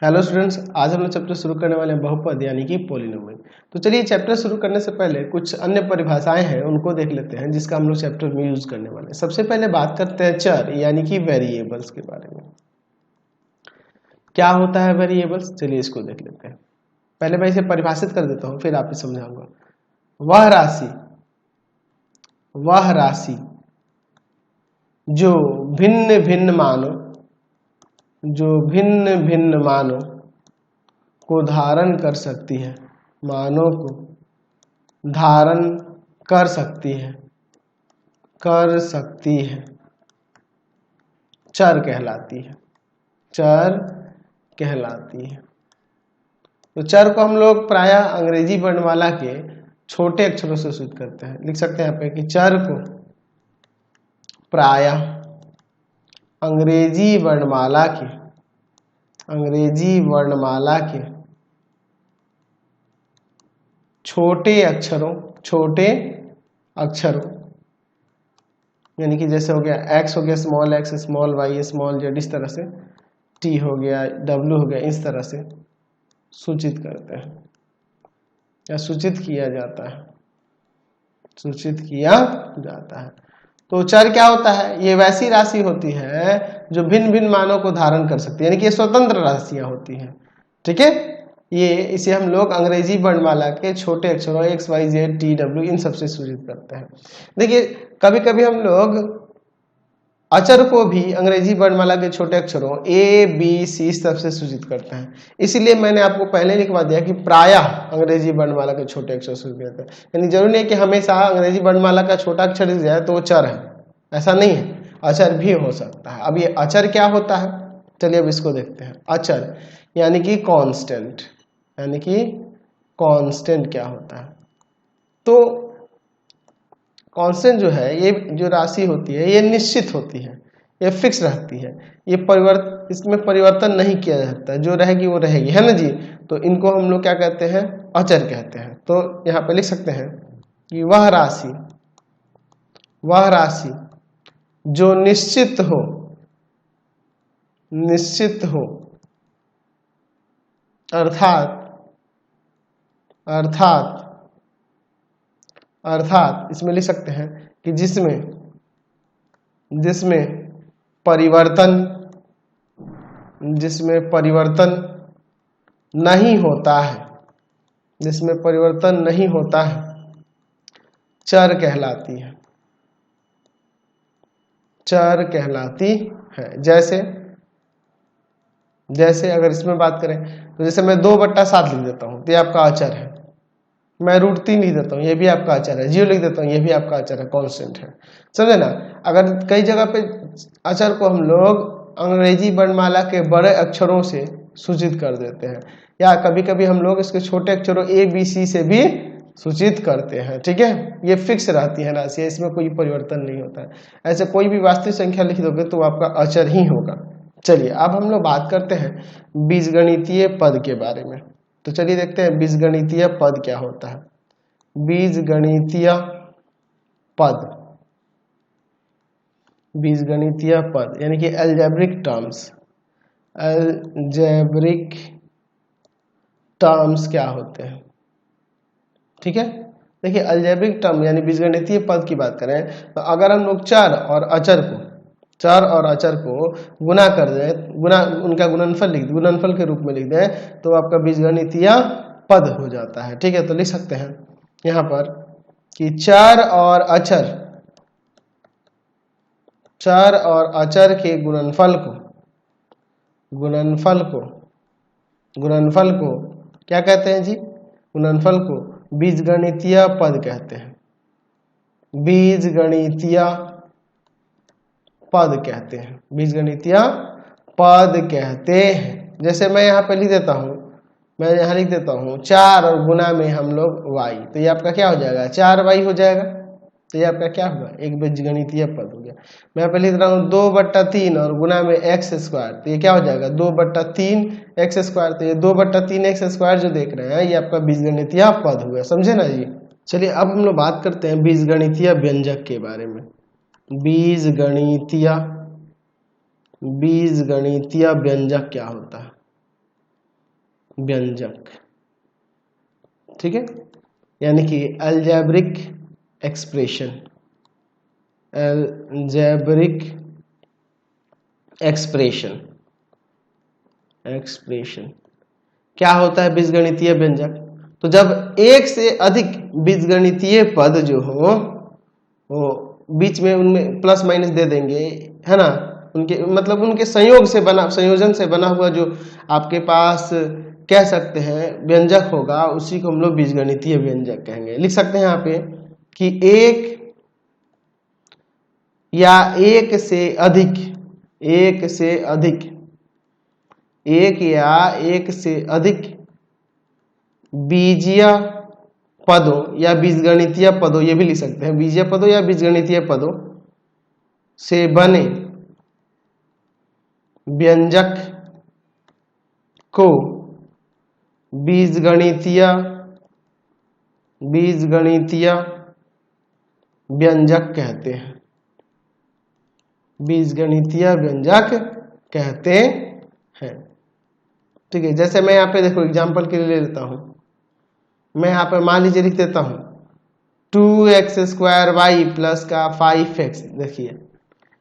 Hello students, आज हम लोग चैप्टर शुरू करने वाले हैं बहुपद यानी कि पॉलिनोमियल। तो चलिए चैप्टर शुरू करने से पहले कुछ अन्य परिभाषाएं हैं उनको देख लेते हैं जिसका हम लोग चैप्टर में यूज करने वाले हैं। सबसे पहले बात करते हैं चर यानी कि वेरिएबल्स के बारे में। क्या होता है वेरिएबल्स, चलिए इसको देख लेते हैं। पहले मैं इसे परिभाषित कर देता हूँ फिर आप समझाऊंगा। वह राशि जो भिन्न भिन्न मानों को धारण कर सकती है, मानों को धारण कर सकती है चर कहलाती है। तो चर को हम लोग प्रायः अंग्रेजी वर्णमाला के छोटे अक्षरों से सूचित करते हैं। लिख सकते हैं यहाँ पे कि चर को प्रायः अंग्रेजी वर्णमाला के छोटे अक्षरों यानी कि जैसे हो गया x हो गया small x, small y, small z, इस तरह से t हो गया, w हो गया, इस तरह से सूचित करते हैं या सूचित किया जाता है। तो चर क्या होता है? ये वैसी राशि होती है जो भिन्न भिन्न मानों को धारण कर सकती है, यानी कि ये स्वतंत्र राशियां होती हैं। ठीक है, इसे हम लोग अंग्रेजी वर्णमाला के छोटे अक्षरों x, y, z, t, w इन सबसे सूचित करते हैं। देखिए कभी कभी हम लोग अचर को भी अंग्रेजी वर्णमाला के छोटे अक्षरों a, b, c इस सबसे सूचित करते हैं। इसीलिए मैंने आपको पहले लिखवा दिया कि प्रायः अंग्रेजी वर्णमाला के छोटे अक्षर सूचित करते हैं। यानी जरूरी नहीं है कि हमेशा अंग्रेजी वर्णमाला का छोटा अक्षर दिख जाए तो वो चर है, ऐसा नहीं है, अचर भी हो सकता है। अब ये अचर क्या होता है, चलिए अब इसको देखते हैं। अचर यानी कि कांस्टेंट क्या होता है? तो कांस्टेंट जो है, ये जो राशि होती है ये निश्चित होती है, ये फिक्स रहती है, इसमें परिवर्तन नहीं किया जा सकता, जो रहेगी वो रहेगी, है ना जी। तो इनको हम लोग क्या कहते हैं? अचर कहते हैं। तो यहाँ पे लिख सकते हैं कि वह राशि जो निश्चित हो अर्थात इसमें लिख सकते हैं कि जिसमें परिवर्तन नहीं होता है, चर कहलाती है। जैसे अगर इसमें बात करें तो जैसे मैं 2/7 लिख देता हूं तो ये आपका अचर है। मैं √3 लिख देता हूँ, ये भी आपका अचर है। 0 लिख देता हूँ, ये भी आपका अचर है, कांस्टेंट है। समझे ना। अगर कई जगह पे अचर को हम लोग अंग्रेजी वर्णमाला के बड़े अक्षरों से सूचित कर देते हैं, या कभी कभी हम लोग इसके छोटे अक्षरों a, b, c से भी सूचित करते हैं। ठीक है, ये फिक्स रहती है राशि, इसमें कोई परिवर्तन नहीं होता है। ऐसे कोई भी वास्तविक संख्या लिख दोगे तो आपका अचर ही होगा। चलिए अब हम लोग बात करते हैं बीजगणितीय पद के बारे में। तो चलिए देखते हैं बीजगणितीय पद क्या होता है। बीजगणितीय पद यानी कि अलजेब्रिक टर्म्स क्या होते हैं? ठीक है, देखिए अलजेब्रिक टर्म यानी बीजगणितीय पद की बात करें तो अगर हम लोग चर और अचर को गुना कर दें, उनका गुणनफल के रूप में लिख दें तो आपका बीजगणितीय पद हो जाता है। ठीक है, तो लिख सकते हैं यहाँ पर कि चर और अचर के गुणनफल को क्या कहते हैं जी? गुणनफल को बीजगणितीय पद कहते हैं। बीजगणितीय पद कहते हैं। जैसे मैं यहाँ पे लिख देता हूँ 4 और गुना में हम लोग y, तो ये आपका क्या हो जाएगा? 4y हो जाएगा। तो ये आपका क्या होगा? एक बीजगणितीय पद हो गया। मैं यहाँ पे लिख रहा हूँ 2/3 और गुना में x², तो ये क्या हो जाएगा? 2/3x²। तो ये 2/3x² जो देख रहे हैं ये आपका बीजगणितीय पद हुआ। समझे ना जी। चलिए अब हम लोग बात करते हैं बीजगणितीय व्यंजक के बारे में। बीजगणितीय व्यंजक क्या होता है? व्यंजक। ठीक है, यानी कि अलजेब्रिक एक्सप्रेशन, अलजेब्रिक एक्सप्रेशन क्या होता है बीजगणितीय व्यंजक? तो जब एक से अधिक बीजगणितीय पद जो हो वो बीच में उनमें प्लस माइनस दे देंगे, है ना, उनके मतलब उनके संयोजन से बना हुआ जो आपके पास कह सकते हैं व्यंजक होगा, उसी को हम लोग बीजगणितीय व्यंजक कहेंगे। लिख सकते हैं यहाँ पे कि एक या एक से अधिक बीजीय पदों या बीजगणितीय पदों, ये भी लिख सकते हैं, बीजीय पदों या बीजगणितीय पदों से बने व्यंजक को बीजगणितीय व्यंजक कहते हैं। बीजगणितीय व्यंजक कहते हैं। ठीक है, जैसे मैं यहाँ पे देखो एग्जांपल के लिए ले लेता हूं, मैं यहाँ पे मान लीजिए लिख देता हूं 2x² y प्लस का 5x। देखिए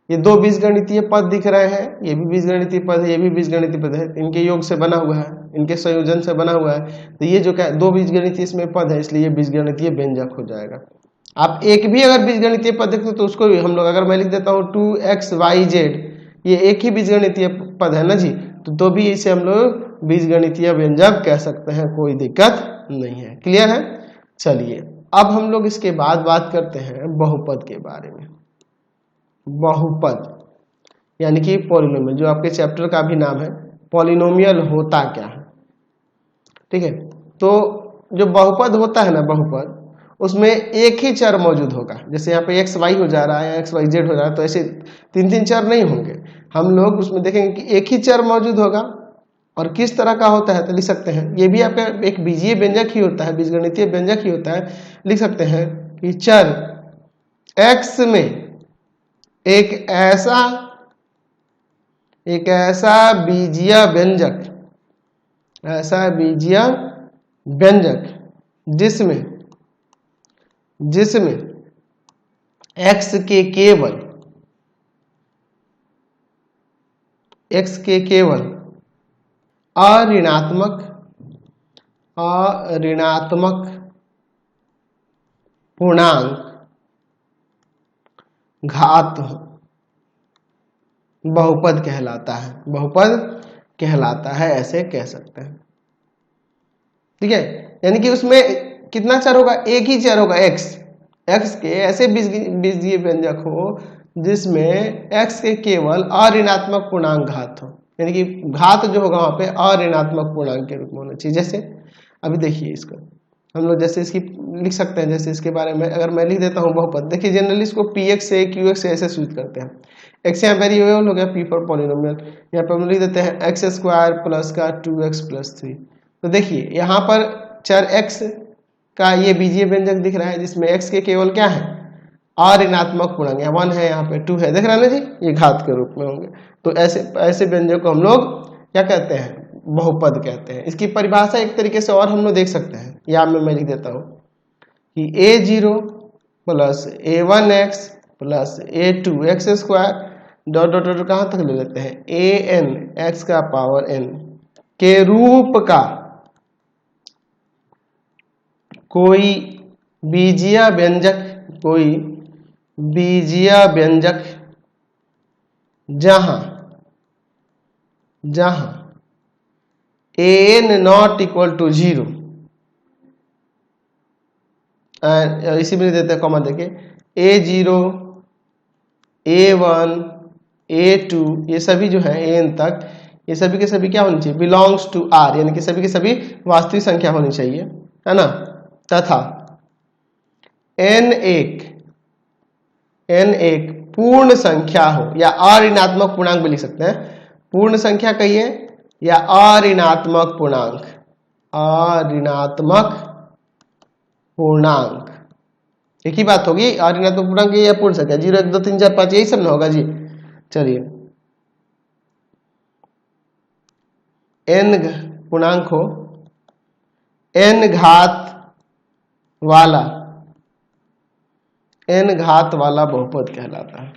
ये दो बीजगणितीय पद दिख रहे हैं, ये भी बीजगणितीय पद है, ये भी बीजगणितीय पद है, इनके योग से बना हुआ है, इनके संयोजन से बना हुआ है। तो ये जो क्या दो बीजगणितीय इसमें पद है, इसलिए ये बीजगणितीय व्यंजक हो जाएगा। आप एक भी अगर बीजगणितीय पद देखते तो उसको भी हम लोग, अगर मैं लिख देता हूँ 2xyz, ये एक ही बीजगणितीय पद है ना जी, तो भी इसे हम लोग बीजगणितीय व्यंजक कह सकते हैं, कोई दिक्कत नहीं है। क्लियर है? चलिए अब हम लोग इसके बाद बात करते हैं बहुपद के बारे में। बहुपद यानी कि पॉलिनोमियल, जो आपके चैप्टर का भी नाम है, पॉलिनोमियल होता क्या है। ठीक है, तो जो बहुपद होता है ना, बहुपद उसमें एक ही चर मौजूद होगा। जैसे यहाँ पे एक्स वाई हो जा रहा है, एक्स वाई जेड हो रहा है, तो ऐसे तीन तीन चर नहीं होंगे। हम लोग उसमें देखेंगे कि एक ही चर मौजूद होगा। और किस तरह का होता है तो लिख सकते हैं, ये भी आपका एक बीजीय व्यंजक ही होता है, बीजगणितीय व्यंजक ही होता है। लिख सकते हैं कि चर x में एक ऐसा बीजीय व्यंजक जिसमें x के केवल अऋणात्मक पूर्णांक घात हो, बहुपद कहलाता है, ऐसे कह सकते हैं। ठीक है, यानी कि उसमें कितना चर होगा? एक ही चर होगा, x के ऐसे बीजीय व्यंजक हो जिसमें x के केवल अऋणात्मक पूर्णांक घात हो, यानी कि घात जो होगा वहां पे अऋणात्मक पूर्णांक के रूप में होना चाहिए। जैसे अभी देखिए इसको हम लोग जैसे इसकी लिख सकते हैं, जैसे इसके बारे में अगर मैं लिख देता हूँ बहुपद, देखिए जनरली इसको px से qx से ऐसे सूचित करते हैं। x यहाँ वेरिएबल हो गया, p फॉर पॉलिनोमियल, यहाँ पे हम लिख देते हैं x² प्लस का 2x प्लस 3। तो देखिए यहाँ पर चर x का ये बीजीय व्यंजक दिख रहा है जिसमें x के केवल क्या है? अऋणात्मक पूर्णांक, यहाँ 1 है, यहाँ पे 2 है, देख रहा है ना जी, ये घात के रूप में होंगे। तो ऐसे व्यंजक को हम लोग क्या कहते हैं? बहुपद कहते हैं। इसकी परिभाषा एक तरीके से और हम लोग देख सकते हैं, यहाँ में मैं लिख देता हूँ कि a0 plus a1x plus a2x² dot dot dot कहाँ तक ले लेते हैं? an x का पावर n के रूप का कोई बीजीय व्यंजक जहां an नॉट इक्वल टू 0, इसी में देते हैं कॉमा देके a0 a1 a2 ये सभी जो है an तक, ये सभी के सभी क्या होनी चाहिए? बिलोंग्स टू r, यानी कि सभी के सभी वास्तविक संख्या होनी चाहिए, है ना। तथा n एक पूर्ण संख्या हो, या अऋणात्मक पूर्णांक भी लिख सकते हैं। पूर्ण संख्या कहिए या अऋणात्मक पूर्णांक एक ही बात होगी। अऋणात्मक पूर्णांक या पूर्ण संख्या 0 1 2 3 4 5 यही सब ना होगा जी। चलिए n पूर्णांक हो n घात वाला बहुपद कहलाता है।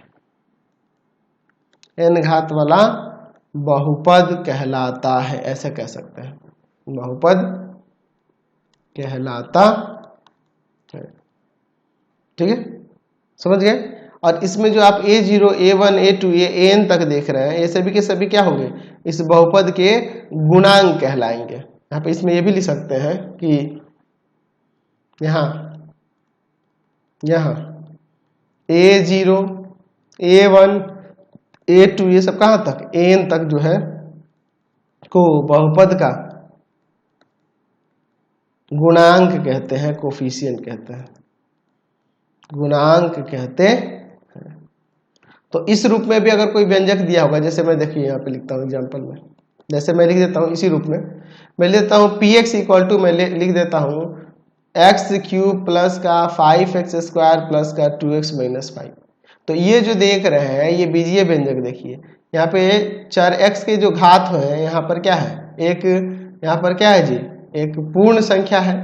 n घात वाला बहुपद कहलाता है, ऐसा कह सकते हैं, बहुपद कहलाता है। ठीक है, समझ गए। और इसमें जो आप a0, a1, a2, an तक देख रहे हैं, ये सभी के सभी क्या होंगे, इस बहुपद के गुणांक कहलाएंगे। यहाँ पे इसमें ये भी लिख सकते हैं कि यहाँ a0, a1, a2 ये सब कहाँ तक, an तक जो है को बहुपद का गुणांक कहते हैं, कोफिशिएंट कहते हैं, गुणांक कहते हैं। तो इस रूप में भी अगर कोई व्यंजक दिया होगा, जैसे मैं देखिए यहाँ पे लिखता हूँ एग्जांपल में, जैसे मैं लिख देता हूँ इसी रूप में, मैं लिख देता हूँ px इक्वल टू, मैं लिख देता हूँ एक्स क्यूब प्लस का 5x स्क्वायर प्लस का 2x माइनस 5। तो ये जो देख रहे हैं ये बीजीय व्यंजक देखिए, यहाँ पे चर x के जो घात है, यहाँ पर क्या है, एक यहाँ पर क्या है जी, एक पूर्ण संख्या है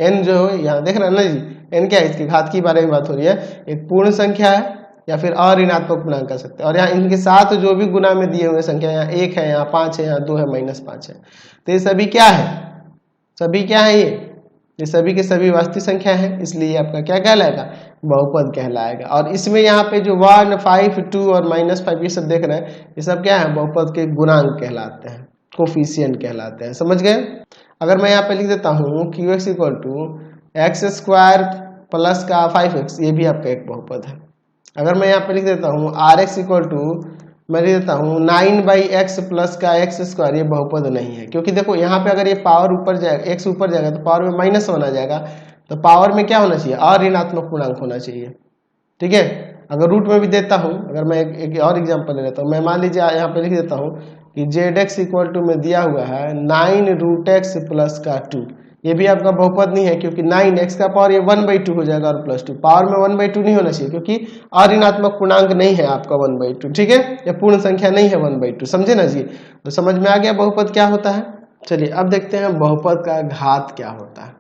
n, जो यहाँ देख रहे हैं ना जी, n क्या है, इसके घात की बारे में बात हो रही है, एक पूर्ण संख्या है या फिर अऋणात्मक पूर्णांक कर सकते हैं। और यहाँ इनके साथ जो भी गुना में दिए हुए संख्या, यहाँ 1 है, यहाँ 5 है, यहाँ 2 है, -5 है, तो ये सभी क्या है, सभी क्या है, ये सभी के सभी वास्तविक संख्या है, इसलिए ये आपका क्या कहलाएगा, बहुपद कहलाएगा। और इसमें यहाँ पे जो 1, 5, 2 और -5 ये सब देख रहे हैं, ये सब क्या है, बहुपद के गुणांक कहलाते हैं, कोफिशिएंट कहलाते हैं। समझ गए। अगर मैं यहाँ पे लिख देता हूँ qx equal to x square plus का 5x, ये भी आपका एक बहुपद है। अगर मैं यहाँ पे लिख देता हूँ rx इक्वल टू, मैं लिख देता हूँ 9/x प्लस का x स्क्वायर, ये बहुपद नहीं है, क्योंकि देखो यहाँ पे अगर ये पावर ऊपर जाएगा, x ऊपर जाएगा तो पावर में माइनस होना जाएगा, तो पावर में क्या होना चाहिए, अऋणात्मक पूर्णांक होना चाहिए। ठीक है, अगर रूट में भी देता हूँ, अगर मैं एक और एग्जांपल ले लेता हूँ, मैं मान लीजिए यहाँ पे लिख देता हूँ कि zx इक्वल टू में दिया हुआ है 9√x प्लस का 2, ये भी आपका बहुपद नहीं है, क्योंकि 9x का पावर ये 1/2 हो जाएगा और +2, पावर में 1/2 नहीं होना चाहिए, क्योंकि अऋणात्मक पूर्णांक नहीं है आपका 1/2। ठीक है, या पूर्ण संख्या नहीं है 1/2, समझे ना जी। तो समझ में आ गया बहुपद क्या होता है। चलिए अब देखते हैं बहुपद का घात क्या होता है,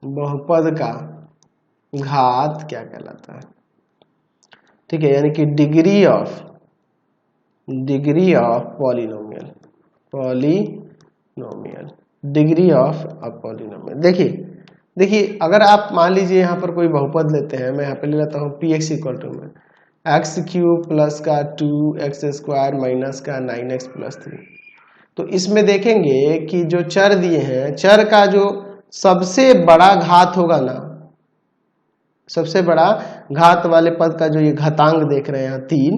बहुपद का घात क्या कहलाता है। ठीक है, यानी कि degree of polynomial, degree of a polynomial. देखिए अगर आप मान लीजिए यहाँ पर कोई बहुपद लेते हैं, मैं यहाँ पे ले लेता हूँ px इक्वल टू में एक्स क्यूब प्लस का 2x स्क्वायर माइनस का 9x प्लस 3। तो इसमें देखेंगे कि जो चर दिए हैं, चर का जो सबसे बड़ा घात होगा ना, सबसे बड़ा घात वाले पद का जो ये घातांक देख रहे हैं यहाँ 3,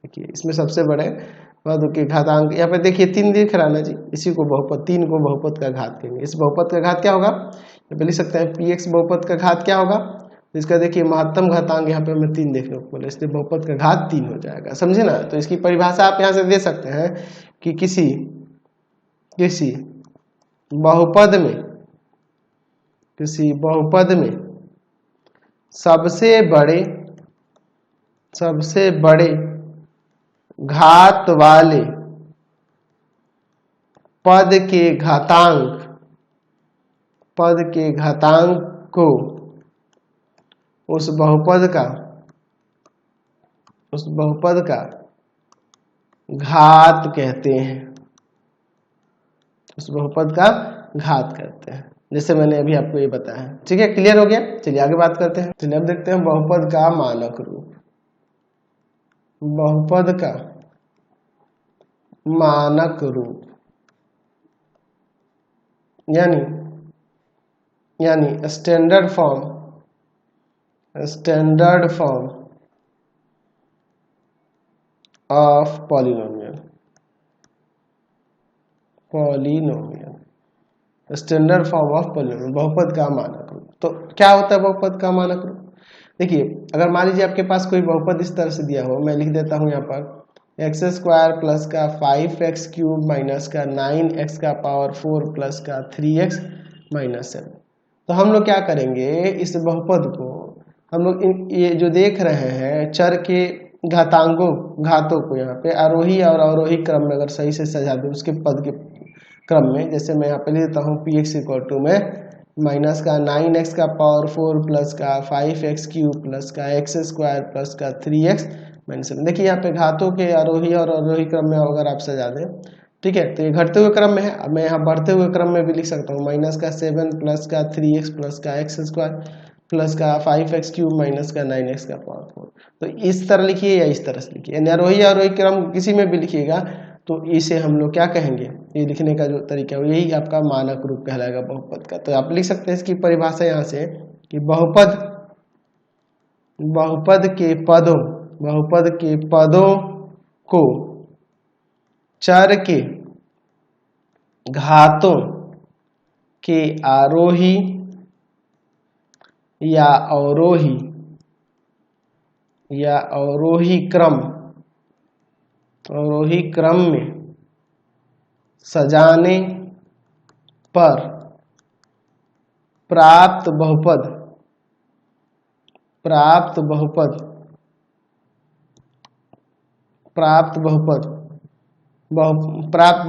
देखिए इसमें सबसे बड़े पद के घातांक, यहाँ पे देखिए 3 दिख रहा ना जी, इसी को बहुपद, 3 को बहुपद का घात कहेंगे। इस बहुपद का घात क्या होगा, यहाँ पे लिख सकते हैं px बहुपद का घात क्या होगा, तो इसका देखिए महत्तम घातांक यहाँ पे हमें 3 देखने को मिला, इसलिए बहुपद का घात 3 हो जाएगा, समझे ना। तो इसकी परिभाषा आप यहाँ से दे सकते हैं कि किसी बहुपद में सबसे बड़े घात वाले पद के घातांक को उस बहुपद का घात कहते हैं, उस बहुपद का घात कहते हैं, जैसे मैंने अभी आपको ये बताया है। ठीक है, क्लियर हो गया। चलिए आगे बात करते हैं। चलिए अब देखते हैं बहुपद का मानक रूप। बहुपद का मानक रूप यानी standard form of polynomial, standard form of polynomial, बहुपद का मानक रूप। तो क्या होता है बहुपद का मानक रूप। देखिए अगर मान लीजिए आपके पास कोई बहुपद इस तरह से दिया हो, मैं लिख देता हूं यहाँ पर एक्स स्क्वायर प्लस का 5x क्यूब माइनस का 9x का पावर 4 प्लस का 3x माइनस 7। तो हम लोग क्या करेंगे, इस बहुपद को हम लोग ये जो देख रहे हैं चर के घातों को यहाँ पे आरोही और अवरोही क्रम में अगर सही से सजा दे, उसके पद के क्रम में, जैसे मैं यहाँ पे लिख देता हूँ पी एक्स इक्वल टू में माइनस का 9x का पावर 4 प्लस का 5x क्यूब प्लस का x स्क्वायर प्लस का 3x माइनस 7। देखिए यहाँ पे घातों के आरोही और अवरोही क्रम में अगर आप सजा दें, ठीक है, तो ये घटते हुए क्रम में है। अब मैं यहाँ बढ़ते हुए क्रम में भी लिख सकता हूँ माइनस का 7 प्लस का 3x प्लस का x स्क्वायर प्लस का 5x क्यूब माइनस का 9x का पावर 4। तो इस तरह लिखिए या इस तरह से लिखिए, यानी आरोही आरोही क्रम किसी में भी लिखिएगा तो इसे हम लोग क्या कहेंगे, ये लिखने का जो तरीका है यही आपका मानक रूप कहलाएगा बहुपद का। तो आप लिख सकते हैं इसकी परिभाषा यहाँ से कि बहुपद के पदों को चर के घातों के आरोही या अवरोही क्रम में सजाने पर प्राप्त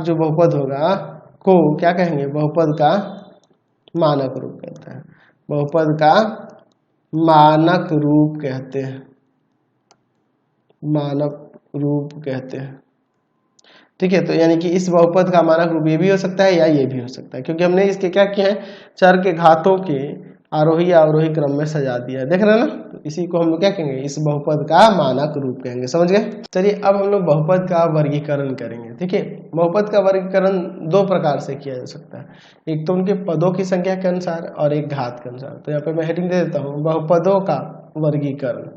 जो बहुपद होगा को क्या कहेंगे, बहुपद का मानक रूप कहते हैं। बहुपद का मानक रूप कहते हैं। ठीक है, तो यानी कि इस बहुपद का मानक रूप ये भी हो सकता है या ये भी हो सकता है, क्योंकि हमने इसके क्या किया है, चर के घातों के आरोही या अवरोही क्रम में सजा दिया, देख रहे हैं ना। तो इसी को हम लोग क्या कहेंगे, इस बहुपद का मानक रूप कहेंगे। समझ गए। चलिए अब हम लोग बहुपद का वर्गीकरण करेंगे। ठीक है, बहुपद का वर्गीकरण दो प्रकार से किया जा सकता है, एक तो उनके पदों की संख्या के अनुसार और एक घात के अनुसार। तो यहाँ पे मैं हेडिंग दे देता हूँ, बहुपदों का वर्गीकरण।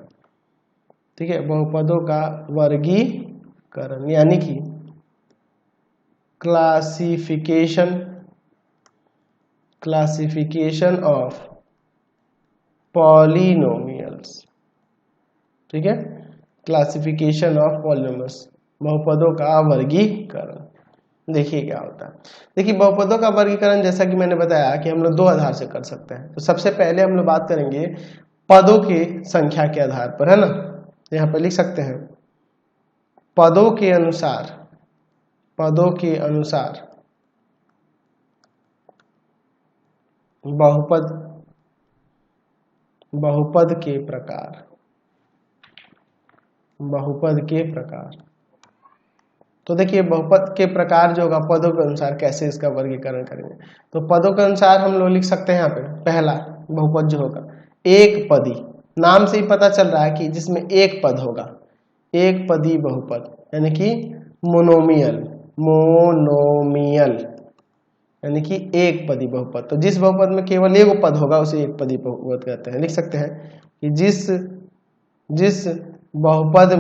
ठीक है, बहुपदों का वर्गीकरण यानी कि क्लासिफिकेशन ऑफ पॉलिनोमियल्स। ठीक है, क्लासिफिकेशन ऑफ पॉलिनोमियल्स, बहुपदों का वर्गीकरण। देखिए क्या होता है। देखिए बहुपदों का वर्गीकरण जैसा कि मैंने बताया कि हम लोग दो आधार से कर सकते हैं। तो सबसे पहले हम लोग बात करेंगे पदों के संख्या के आधार पर, है ना। तो यहाँ पर लिख सकते हैं पदों के अनुसार बहुपद के प्रकार। तो देखिए बहुपद के प्रकार जो होगा पदों के अनुसार कैसे इसका वर्गीकरण करेंगे। तो पदों के अनुसार हम लोग लिख सकते हैं यहाँ पे पहला बहुपद जो होगा एक पदी, नाम से ही पता चल रहा है कि जिसमें एक पद होगा, एक पदी बहुपद यानी कि मोनोमियल यानी कि एक पदी बहुपद। तो जिस बहुपद में केवल एक पद होगा उसे एक पदी बहुपद कहते हैं। लिख सकते हैं कि जिस बहुपद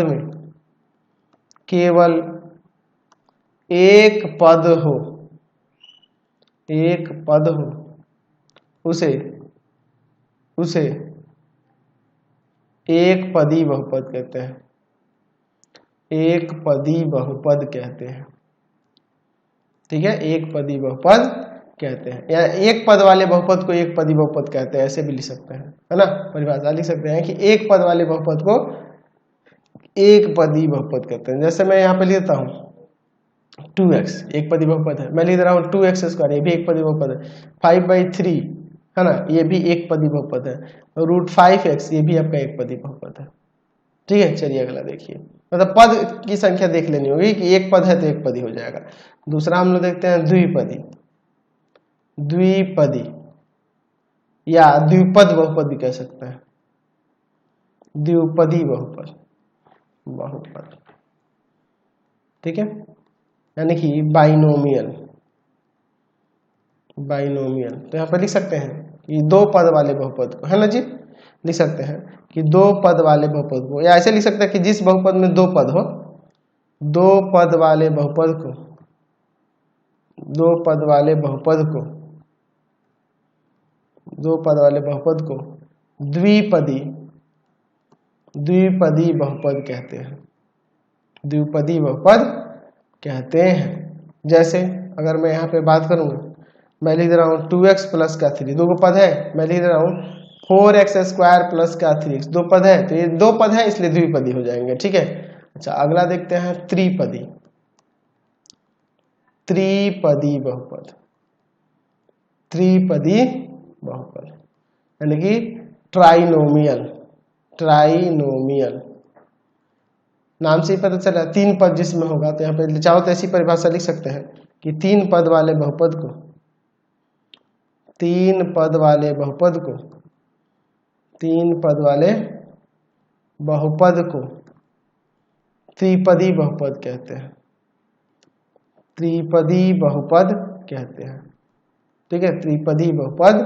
में केवल एक पद हो उसे एक पदी बहुपद कहते हैं। एक पदी बहुपद कहते हैं। ठीक है, एक पदी बहुपद कहते हैं, या एक पद वाले बहुपद को एक पदी बहुपद कहते हैं, ऐसे भी लिख सकते हैं, है ना। परिभाषा लिख सकते हैं कि एक पद वाले बहुपद को एक पदी बहुपद कहते हैं। जैसे मैं यहाँ पे लिखता हूँ 2x, एक पदी बहुपद है। मैं लिख रहा हूँ 2x स्क्वायर, ये भी एक पदी बहुपद है। 5/3 है ना, ये भी एक पदी बहुपद है। √5x ये भी आपका एक पदी बहुपद है। ठीक है, चलिए अगला देखिए, मतलब पद की संख्या देख लेनी होगी कि एक पद है तो एक पदी हो जाएगा। दूसरा हम लोग देखते हैं द्विपदी या द्विपद बहुपद भी कह सकते हैं, द्विपदी बहुपद। ठीक है, यानी कि बाइनोमियल। तो यहाँ पर लिख सकते हैं कि दो पद वाले बहुपद को, है ना जी, लिख सकते हैं कि दो पद वाले बहुपद को, या ऐसे लिख सकते हैं कि जिस बहुपद में दो पद हो, दो पद वाले बहुपद को द्विपदी बहुपद कहते हैं। द्विपदी बहुपद कहते हैं। जैसे अगर मैं यहाँ पे बात करूंगा, मैं लिख रहा हूँ 2x प्लस का 3, दो पद है। मैं लिख रहा हूँ 4x स्क्वायर प्लस का 3x, दो पद है, तो ये दो पद है इसलिए द्विपदी हो जाएंगे। ठीक है, अच्छा अगला देखते हैं त्रिपदी। त्रिपदी बहुपद, त्रिपदी बहुपद यानी कि ट्राइनोमियल, ट्राइनोमियल नाम से ही पता चला तीन पद जिसमें होगा। तो यहाँ पे चाहो तो ऐसी परिभाषा लिख सकते हैं कि तीन पद वाले बहुपद को, तीन पद वाले बहुपद को, तीन पद वाले बहुपद को त्रिपदी बहुपद कहते हैं, त्रिपदी बहुपद कहते हैं। ठीक है, त्रिपदी बहुपद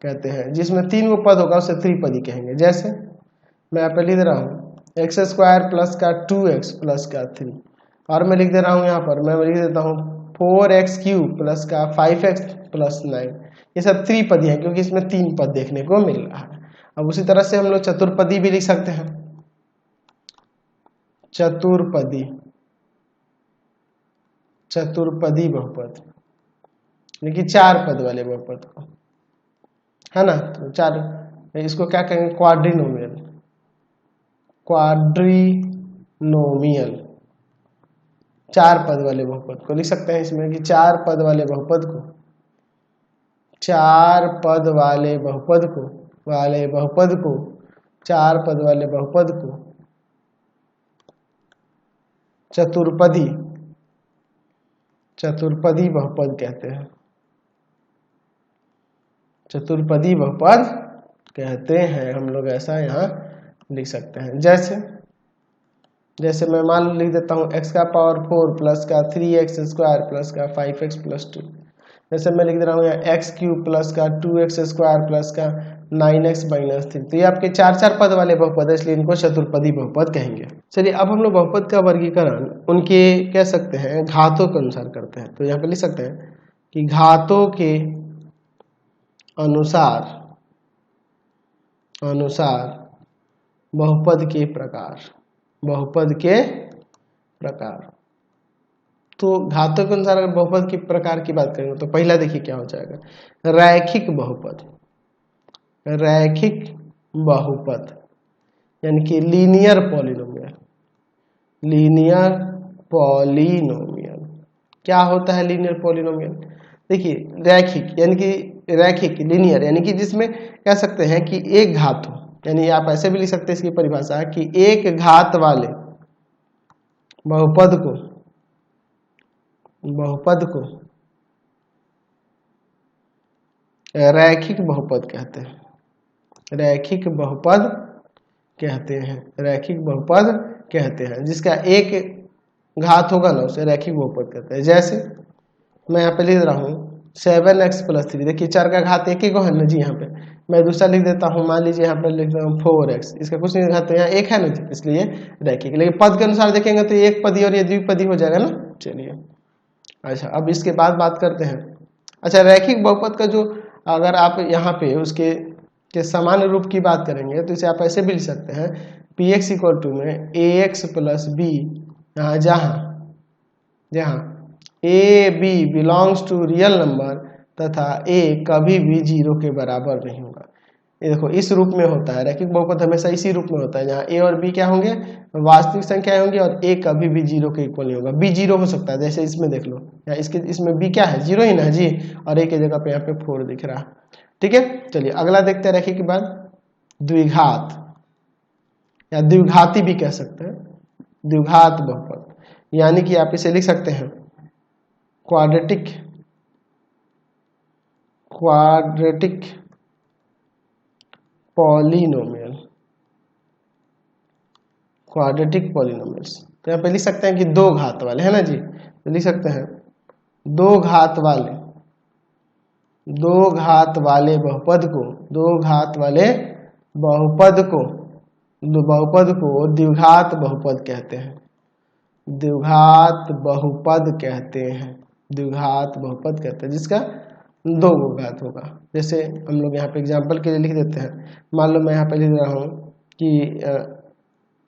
कहते हैं, जिसमें तीन वो पद होगा उसे त्रिपदी कहेंगे। जैसे मैं यहाँ पे लिख दे रहा हूँ एक्स स्क्वायर प्लस का 2x प्लस का 3, और मैं लिख दे रहा हूँ यहाँ पर मैं लिख देता हूँ 4x क्यूब प्लस का 5x प्लस 9। ये सब त्रिपदी है क्योंकि इसमें तीन पद देखने को मिल रहा है। अब उसी तरह से हम लोग चतुर्पदी भी लिख सकते हैं, चतुर्पदी, चतुर्पदी बहुपद यानी कि चार पद वाले बहुपद को, है ना। तो चार, इसको क्या कहेंगे, क्वाड्रिनोमियल, क्वाड्रिनोमियल चार पद वाले बहुपद को लिख सकते हैं इसमें कि चार पद वाले बहुपद को, चार पद वाले बहुपद को, वाले बहुपद को, चार पद वाले बहुपद को चतुर्पदी, चतुर्पदी बहुपद कहते हैं, चतुर्पदी बहुपद कहते हैं। हम लोग ऐसा यहाँ लिख सकते हैं। जैसे जैसे मैं मान लिख देता हूँ x का पावर 4 प्लस का 3x स्क्वायर प्लस का 5x प्लस 2। जैसे मैं लिख दे रहा हूँ यहाँ x क्यूब प्लस का 2x स्क्वायर प्लस का 9x माइनस 3। तो ये आपके चार चार पद वाले बहुपद है, इसलिए इनको चतुर्पदी बहुपद कहेंगे। चलिए अब हम लोग बहुपद का वर्गीकरण उनके कह सकते हैं घातों के अनुसार करते हैं। तो यहाँ पे लिख सकते हैं कि घातों के अनुसार, अनुसार बहुपद के प्रकार, बहुपद के प्रकार। तो घातों के अनुसार अगर बहुपद के प्रकार की बात करेंगे तो पहला देखिए क्या हो जाएगा, रैखिक बहुपद, रैखिक बहुपद यानी कि लीनियर पॉलिनोमियल, लीनियर पॉलिनोमियल। क्या होता है लीनियर पॉलिनोमियल, देखिए रैखिक यानी कि रैखिक, लीनियर यानी कि जिसमें कह सकते हैं कि एक घात हो, यानी आप ऐसे भी लिख सकते हैं इसकी परिभाषा कि एक घात वाले बहुपद को, बहुपद को रैखिक बहुपद कहते हैं, रैखिक बहुपद कहते हैं, रैखिक बहुपद कहते हैं। जिसका एक घात होगा ना उसे रैखिक बहुपद कहते हैं। जैसे मैं यहाँ पे लिख रहा हूँ 7x प्लस 3, देखिए चार का घात एक ही को है ना जी। यहाँ पे मैं दूसरा लिख देता हूँ, मान लीजिए यहाँ पे लिख रहा हूँ 4x, इसका कुछ नहीं घात तो यहाँ एक है ना जी, इसलिए रैखिक। लेकिन पद के अनुसार देखेंगे तो एक पदी और ये द्विपदी हो जाएगा ना। चलिए अच्छा, अब इसके बाद बात करते हैं। अच्छा, रैखिक बहुपद का जो अगर आप यहाँ पे उसके के सामान्य रूप की बात करेंगे तो इसे आप ऐसे भी लिख सकते हैं px इक्वल टू में ax प्लस b, यहाँ जहाँ A B belongs to real number तथा ए कभी भी 0 के बराबर नहीं होगा। ये देखो इस रूप में होता है, रैखिक बहुपद हमेशा इसी रूप में होता है जहाँ ए और बी क्या होंगे, वास्तविक संख्या होंगी और ए कभी भी 0 के इक्वल नहीं होगा। बी 0 हो सकता है, जैसे इसमें देख लो या इसमें बी क्या है, 0 ही ना जी, और ए की जगह पे यहाँ पे 4 दिख रहा है। ठीक है, चलिए अगला देखते हैं रैखिक के बाद द्विघात या द्विघाती भी कह सकते हैं, द्विघात बहुपद यानी कि आप इसे लिख सकते हैं quadratic, quadratic polynomial, quadratic polynomials. तो यहाँ पे लिख सकते हैं कि दो घात वाले, है ना जी, तो लिख सकते हैं दो घात वाले, दो घात वाले बहुपद को, दो घात वाले बहुपद को, बहुपद को द्विघात बहुपद कहते हैं, द्विघात बहुपद कहते हैं, द्विघात बहुपद कहते हैं जिसका दो घात होगा। जैसे हम लोग यहाँ पे एग्जांपल के लिए लिख देते हैं, मान लो मैं यहाँ पे लिख रहा हूँ कि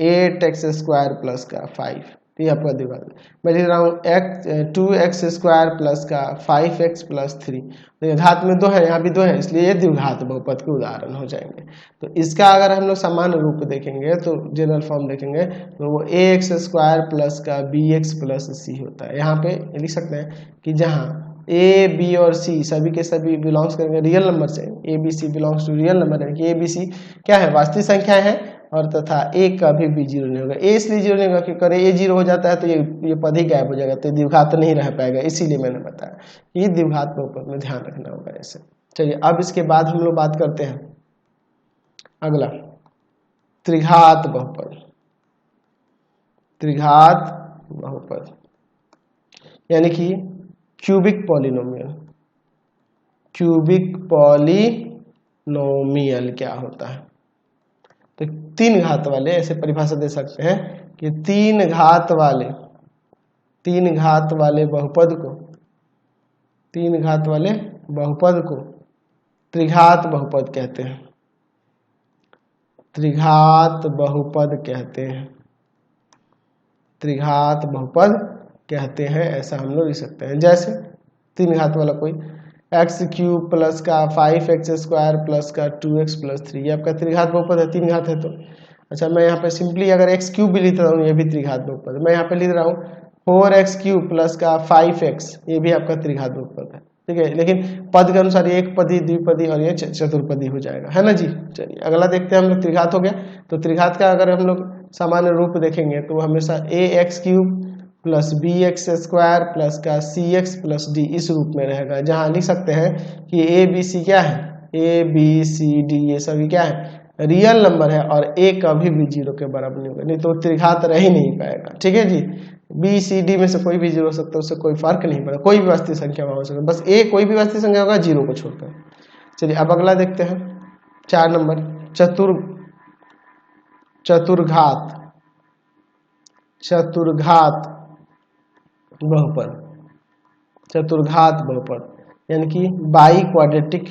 8x स्क्वायर प्लस का 5, तो ये आपका द्विघात। मैं लिख रहा हूँ 2x² प्लस का 5x प्लस 3, तो घात में 2 है, यहाँ भी 2 है, इसलिए ये द्विघात बहुपद के उदाहरण हो जाएंगे। तो इसका अगर हम लोग सामान्य रूप देखेंगे तो जनरल फॉर्म देखेंगे तो वो ax² प्लस का bx प्लस c होता है। यहाँ पे लिख सकते हैं कि जहाँ a, b और c सभी के सभी बिलोंग्स करेंगे रियल नंबर से, a, b, c belongs to real number है कि a, b, c क्या है, वास्तविक संख्या है, और तथा a कभी भी 0 नहीं होगा। a इसलिए 0 नहीं होगा क्योंकि अगर a 0 हो जाता है तो ये पद ही गायब हो जाएगा, तो द्विघात नहीं रह पाएगा, इसीलिए मैंने बताया ये द्विघात बहुपद में ध्यान रखना होगा ऐसे। चलिए अब इसके बाद हम लोग बात करते हैं अगला त्रिघात बहुपद। त्रिघात बहुपद यानी कि क्यूबिक पॉलिनोमियल। क्यूबिक पॉलिनोमियल क्या होता है, तो 3 घात वाले, ऐसे परिभाषा दे सकते हैं कि 3 घात वाले बहुपद को, 3 घात वाले बहुपद को त्रिघात बहुपद कहते हैं। त्रिघात बहुपद कहते हैं, त्रिघात बहुपद कहते हैं, ऐसा हम लोग लिख सकते हैं। जैसे 3 घात वाला कोई x³ प्लस का 5x² प्लस का 2x प्लस 3, ये आपका त्रिघात बहुपद है, 3 घात है तो। अच्छा मैं यहाँ पे सिंपली अगर x³ भी लिख रहा हूँ, ये भी त्रिघात बहुपद है। मैं यहाँ पे लिख रहा हूँ 4x³ प्लस का 5x, ये भी आपका त्रिघात बहुपद है, ठीक है। लेकिन पद के अनुसार ये एक पदी, द्विपदी और ये चतुर्पदी हो जाएगा, है ना जी। चलिए अगला देखते हैं हम लोग। त्रिघात हो गया, तो त्रिघात का अगर हम लोग सामान्य रूप देखेंगे तो हमेशा ax³ प्लस bx² प्लस का cx प्लस d इस रूप में रहेगा, जहां लिख सकते हैं कि a b c क्या है, a b c d ये सभी क्या है, रियल नंबर है, और a कभी भी 0 के बराबर नहीं होगा, नहीं तो त्रिघात रह ही नहीं पाएगा, ठीक है जी। b c d में से कोई भी 0 हो सकता है, उससे कोई फर्क नहीं पड़ेगा, कोई भी वास्तविक संख्या हो सकता है, बस a कोई भी वास्तविक संख्या होगा 0 को छोड़कर। चलिए अब अगला देखते हैं 4 नंबर चतुर्घात बहुपद। चतुर्घात बहुपद यानी कि by quadratic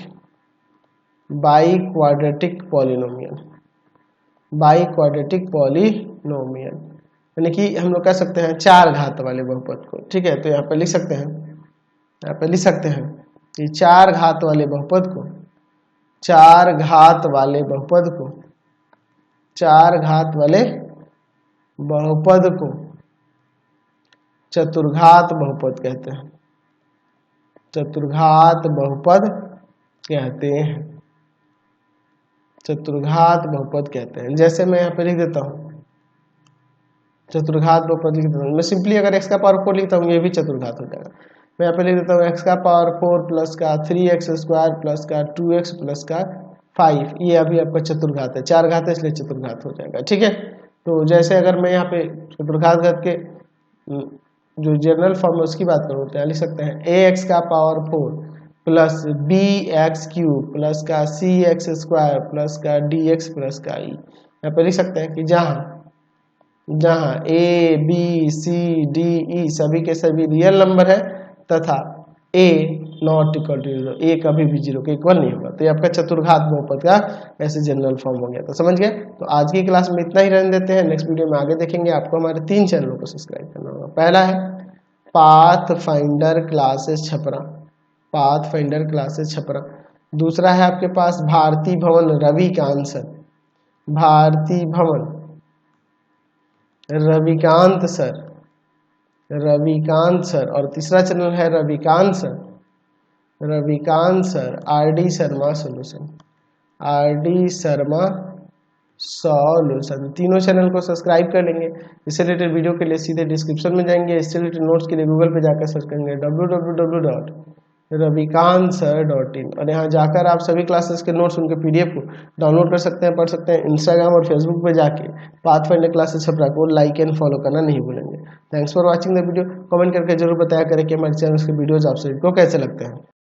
polynomial. By quadratic polynomial यानी कि हम लोग कह सकते हैं 4 घात वाले बहुपद को, ठीक है। तो यहाँ पे लिख सकते हैं, कि 4 घात वाले बहुपद को, 4 घात वाले बहुपद को, 4 घात वाले बहुपद को चतुर्घात बहुपद कहते हैं। चतुर्घात बहुपद कहते हैं, चतुर्घात बहुपद कहते हैं। जैसे मैं यहाँ पे लिख देता हूँ चतुर्घात बहुपद लिख देता हूँ, मैं सिंपली अगर x का पावर 4 लिखता हूँ ये भी चतुर्घात हो जाएगा। मैं यहाँ पे लिख देता हूँ x का पावर 4 प्लस का 3x² प्लस का 2x प्लस का 5, ये अभी आपका चतुर्घात है, 4 घात है इसलिए चतुर्घात हो जाएगा, ठीक है। तो जैसे अगर मैं यहाँ पे चतुर्घात घात के जो जनरल फॉर्म है उसकी बात करूँ तो लिख सकते हैं ax का पावर 4 प्लस bx³ प्लस का cx² प्लस का dx प्लस का e। यहाँ पे लिख सकते हैं कि जहाँ a b c d e सभी के सभी रियल नंबर है तथा a not equal to 0, a कभी भी 0 के इक्वल नहीं होगा, तो ये आपका चतुर्घात बहुपद का ऐसे जनरल फॉर्म हो गया। तो समझ गए। तो आज की क्लास में इतना ही रहने देते हैं, नेक्स्ट वीडियो में आगे देखेंगे। आपको हमारे 3 चैनलों को सब्सक्राइब करना होगा। पहला है pathfinder classes Chhapra, pathfinder classes Chhapra. दूसरा है आपके पास भारती भवन रविकांत सर, भारती भवन रविकांत सर, रविकांत सर। और तीसरा चैनल है Ravikant sir, Ravikant sir RD Sharma solution, RD Sharma solution. तीनों चैनल को सब्सक्राइब कर लेंगे। इससे रिलेटेड वीडियो के लिए सीधे डिस्क्रिप्शन में जाएंगे, इससे रिलेटेड नोट्स के लिए गूगल पे जाकर सर्च करेंगे www.ravikansir.in, और यहाँ जाकर आप सभी क्लासेस के नोट्स उनके पीडीएफ को डाउनलोड कर सकते हैं, पढ़ सकते हैं। इंस्टाग्राम और फेसबुक पे जाके पाथफाइंडर क्लासेस छपरा को लाइक एंड फॉलो करना नहीं भूलेंगे। Thanks for watching the video. Comment करके जरूर बताया करें कि हमारे चैनल के वीडियोज आप सभी को कैसे लगते हैं।